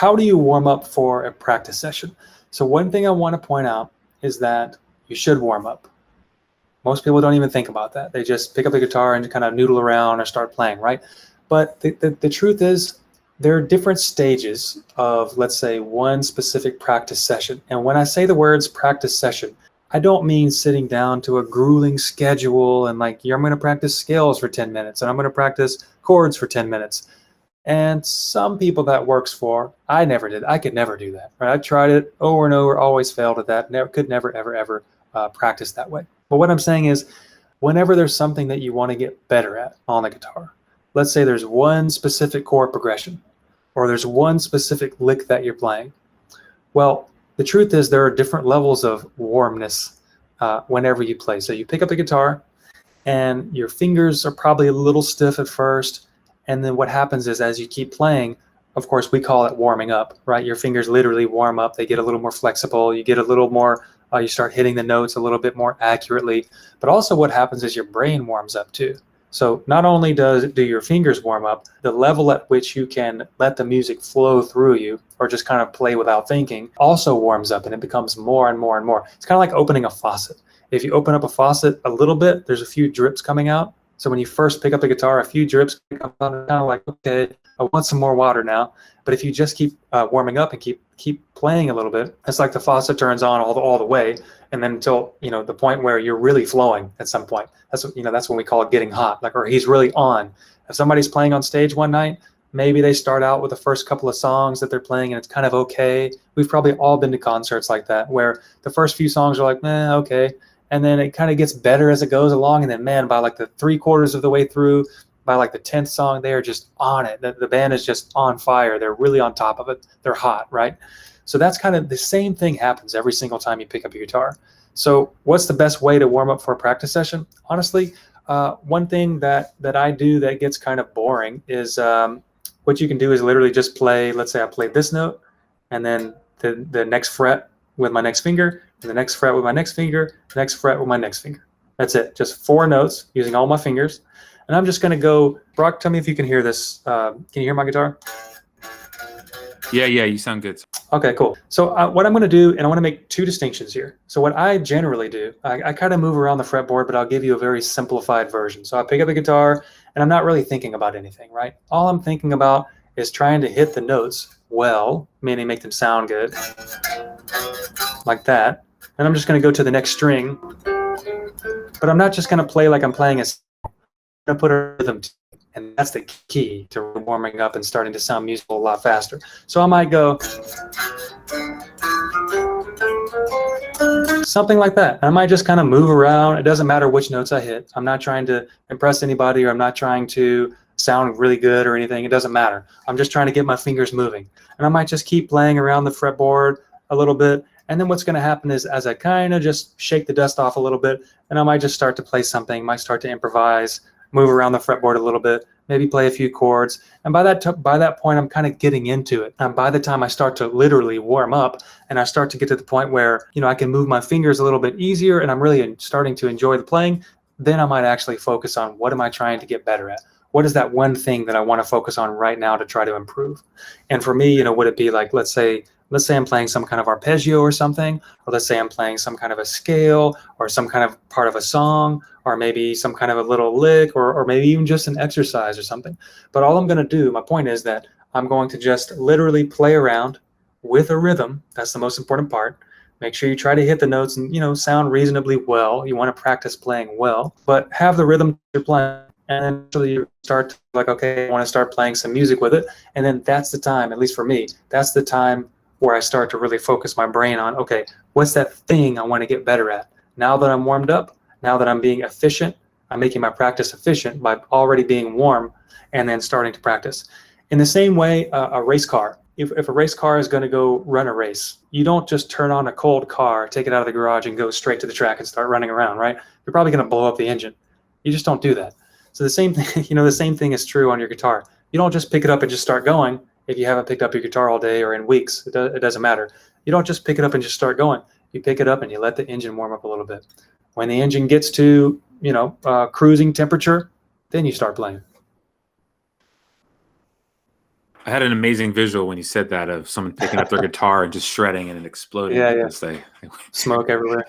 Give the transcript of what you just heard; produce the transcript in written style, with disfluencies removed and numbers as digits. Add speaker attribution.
Speaker 1: how do you warm up for a practice session? So one thing I want to point out is that you should warm up. Most people don't even think about that. They just pick up the guitar and kind of noodle around or start playing, right? But the truth is, there are different stages of, let's say, one specific practice session. And when I say the words practice session, I don't mean sitting down to a grueling schedule and like, I'm going to practice scales for 10 minutes and I'm going to practice chords for 10 minutes. And some people that works for. I never did. I could never do that. Right? I tried it over and over, always failed at that. Could never, ever practice that way. But what I'm saying is, whenever there's something that you want to get better at on the guitar, let's say there's one specific chord progression, or there's one specific lick that you're playing. Well, the truth is there are different levels of warmness whenever you play. So you pick up the guitar, and your fingers are probably a little stiff at first. And then what happens is, as you keep playing, of course, we call it warming up, right? Your fingers literally warm up. They get a little more flexible. You get a little more, you start hitting the notes a little bit more accurately. But also what happens is your brain warms up too. So not only do your fingers warm up, the level at which you can let the music flow through you or just kind of play without thinking also warms up, and it becomes more and more and more. It's kind of like opening a faucet. If you open up a faucet a little bit, there's a few drips coming out. So when you first pick up the guitar, a few drips come out, and kind of like, okay, I want some more water now. But if you just keep warming up and keep playing a little bit, it's like the faucet turns on all the way, and then until the point where you're really flowing at some point. That's when we call it getting hot, or he's really on. If somebody's playing on stage one night, maybe they start out with the first couple of songs that they're playing and it's kind of okay. We've probably all been to concerts like that where the first few songs are like, okay. And then it kind of gets better as it goes along. And then, man, by like the 3/4 of the way through, by like the 10th song, they are just on it. The band is just on fire. They're really on top of it. They're hot, right? So that's kind of the same thing happens every single time you pick up your guitar. So what's the best way to warm up for a practice session? Honestly, one thing that I do that gets kind of boring is what you can do is literally just play. Let's say I played this note, and then the next fret with my next finger, and the next fret with my next finger, next fret with my next finger. That's it. Just 4 notes using all my fingers. And I'm just going to go. Brock, tell me if you can hear this. Can you hear my guitar?
Speaker 2: Yeah, you sound good.
Speaker 1: Okay, cool. So what I'm going to do, and I want to make 2 distinctions here. So what I generally do, I kind of move around the fretboard, but I'll give you a very simplified version. So I pick up the guitar, and I'm not really thinking about anything, right? All I'm thinking about is trying to hit the notes well, meaning make them sound good, like that. And I'm just going to go to the next string, but I'm not just going to play like I'm playing I'm going to put a rhythm to it. And that's the key to warming up and starting to sound musical a lot faster. So I might go something like that. I might just kind of move around. It doesn't matter which notes I hit. I'm not trying to impress anybody, or I'm not trying to sound really good or anything. It doesn't matter. I'm just trying to get my fingers moving. And I might just keep playing around the fretboard a little bit. And then what's going to happen is, as I kind of just shake the dust off a little bit, and I might just start to play something, might start to improvise, move around the fretboard a little bit, maybe play a few chords. And by that point, I'm kind of getting into it. And by the time I start to literally warm up, and I start to get to the point where, I can move my fingers a little bit easier, and I'm really starting to enjoy the playing, then I might actually focus on, what am I trying to get better at? What is that one thing that I want to focus on right now to try to improve? And for me, would it be like, let's say I'm playing some kind of arpeggio or something, or let's say I'm playing some kind of a scale or some kind of part of a song, or maybe some kind of a little lick, or maybe even just an exercise or something. But all I'm going to do, my point is that I'm going to just literally play around with a rhythm. That's the most important part. Make sure you try to hit the notes and, sound reasonably well. You want to practice playing well, but have the rhythm you're playing. And then actually you start to like, okay, I want to start playing some music with it. And then that's the time, at least for me, that's the time where I start to really focus my brain on, okay, what's that thing I want to get better at? Now that I'm warmed up, now that I'm being efficient, I'm making my practice efficient by already being warm and then starting to practice. In the same way, a race car. If a race car is going to go run a race, you don't just turn on a cold car, take it out of the garage, and go straight to the track and start running around, right? You're probably going to blow up the engine. You just don't do that. So the same thing, the same thing is true on your guitar. You don't just pick it up and just start going. If you haven't picked up your guitar all day or in weeks, it doesn't matter. You don't just pick it up and just start going. You pick it up and you let the engine warm up a little bit. When the engine gets to, cruising temperature, then you start playing.
Speaker 2: I had an amazing visual when you said that of someone picking up their guitar and just shredding and it exploding.
Speaker 1: Yeah, yeah.
Speaker 2: because they
Speaker 1: Smoke everywhere.